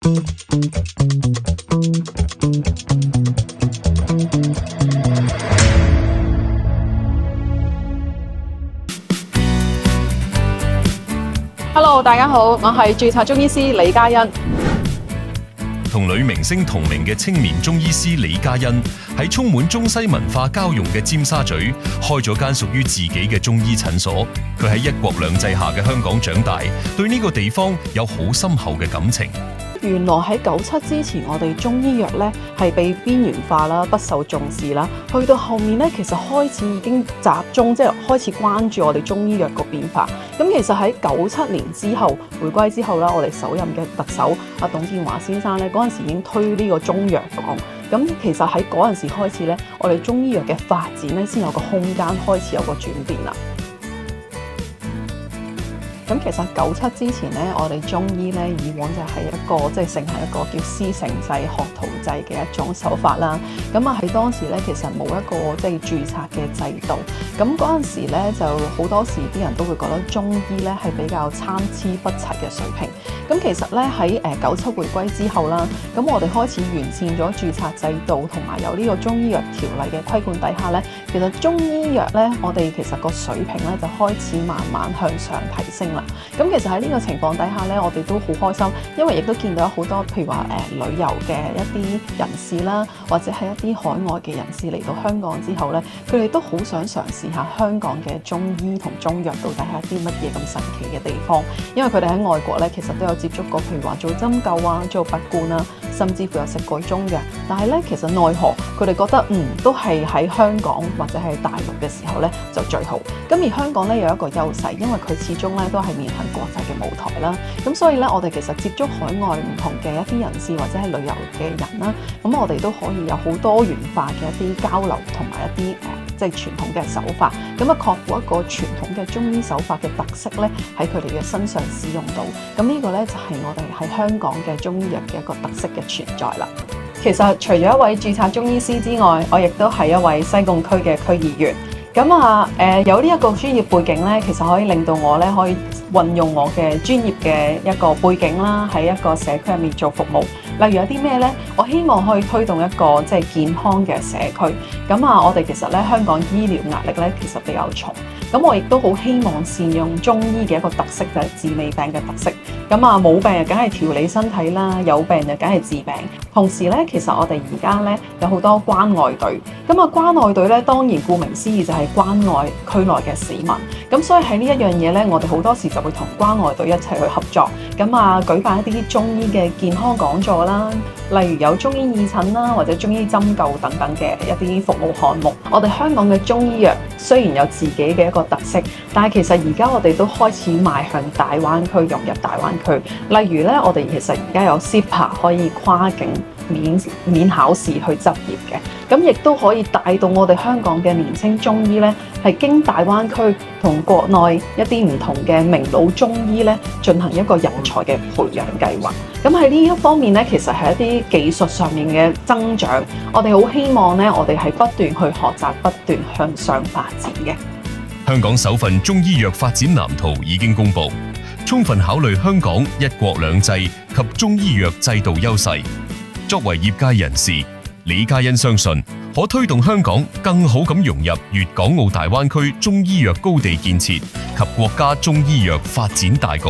Hello， 大家好，我係註冊中醫師李嘉欣。同女明星同名嘅青年中醫師李嘉欣，喺充滿中西文化交融嘅尖沙咀開咗間屬於自己嘅中醫診所。佢喺一國兩制下嘅香港長大，對呢個地方有好深厚嘅感情。原來喺97之前，我哋中醫藥咧係被邊緣化啦，不受重視啦。去到後面咧，其實開始已經集中，即係開始關注我哋中醫藥個變化。咁其實喺97年之後，回歸之後啦，我哋首任嘅特首阿董建華先生咧，嗰陣時已經推呢個中藥港。咁其實喺嗰陣時開始咧，我哋中醫藥嘅發展咧，先有個空間開始有個轉變啦。咁其實97之前咧，我哋中醫咧以往就係一個即係盛行一個叫師承制、學徒制嘅一種手法啦。咁啊喺當時咧，其實冇一個即係註冊嘅制度。咁嗰陣時咧，就好多時啲人都會覺得中醫咧係比較參差不齊嘅水平。咁其實咧喺97回歸之後啦，咁我哋開始完善咗註冊制度，同埋有呢個中醫藥條例嘅規管底下咧，其實中醫藥咧，我哋其實個水平咧就開始慢慢向上提升啦。咁其實喺呢個情況底下咧，我哋都好開心，因為亦都見到好多譬如話旅遊嘅一啲人士啦，或者係一啲海外嘅人士嚟到香港之後咧，佢哋都好想嘗試下香港嘅中醫同中藥到底係一啲乜嘢咁神奇嘅地方，因為佢哋喺外國咧其實都有接觸過，譬如話做針灸啊、做拔罐啊，甚至乎有食過中藥，但係咧其實奈何佢哋覺得都係喺香港或者係大陸嘅時候咧就最好。咁而香港咧有一個優勢，因為佢始終咧都係面向國際嘅舞台啦，咁所以咧我哋其實接觸海外唔同嘅一啲人士或者係旅遊嘅人啦，咁我哋都可以有好多元化嘅一啲交流同埋一啲即係傳統嘅手法，咁啊確保一個傳統嘅中醫手法嘅特色咧喺佢哋嘅身上使用到，咁呢個咧就係我哋喺香港嘅中醫藥嘅一個特色嘅存在啦。其實除咗一位註冊中醫師之外，我亦都係一位西貢區嘅區議員。咁啊，有呢一個專業背景咧，其實可以令到我咧可以運用我嘅專業嘅一個背景啦，喺一個社區入面做服務。例如有啲咩咧？我希望可以推動一個即係健康嘅社區。咁啊，我哋其實咧香港醫療壓力咧其實比較重。咁我亦都好希望善用中醫嘅一個特色，就係治未病嘅特色。咁啊，冇病就梗係調理身體啦，有病就梗係治病。同時咧，其實我哋而家咧有好多關愛隊。咁啊，關愛隊咧當然顧名思義就係關愛區內嘅市民。咁所以喺呢一樣嘢咧，我哋好多時就會同關愛隊一齊去合作。咁啊，舉辦一啲中醫嘅健康講座啦，例如有中醫義診啦，或者中醫針灸等等嘅一啲服務項目。我哋香港嘅中醫藥雖然有自己嘅一個特色，但係其實而家我哋都開始邁向大灣區，融入大灣區。例如咧，我哋其實而家有 CEPA 可以跨境免考試去執業嘅，咁亦都可以帶動我哋香港嘅年輕中醫咧，係經大灣區同國內一啲唔同嘅名老中醫咧，進行一個人才嘅培養計劃。咁喺呢一方面咧，其實係一啲技術上面嘅增長，我哋好希望咧，我哋係不斷去學習，不斷向上發展嘅。香港首份中醫藥發展藍圖已經公布，充分考慮香港一國兩制及中醫藥制度優勢。作為業界人士，李嘉欣相信可推動香港更好咁融入粵港澳大灣區中醫藥高地建設及國家中醫藥發展大局。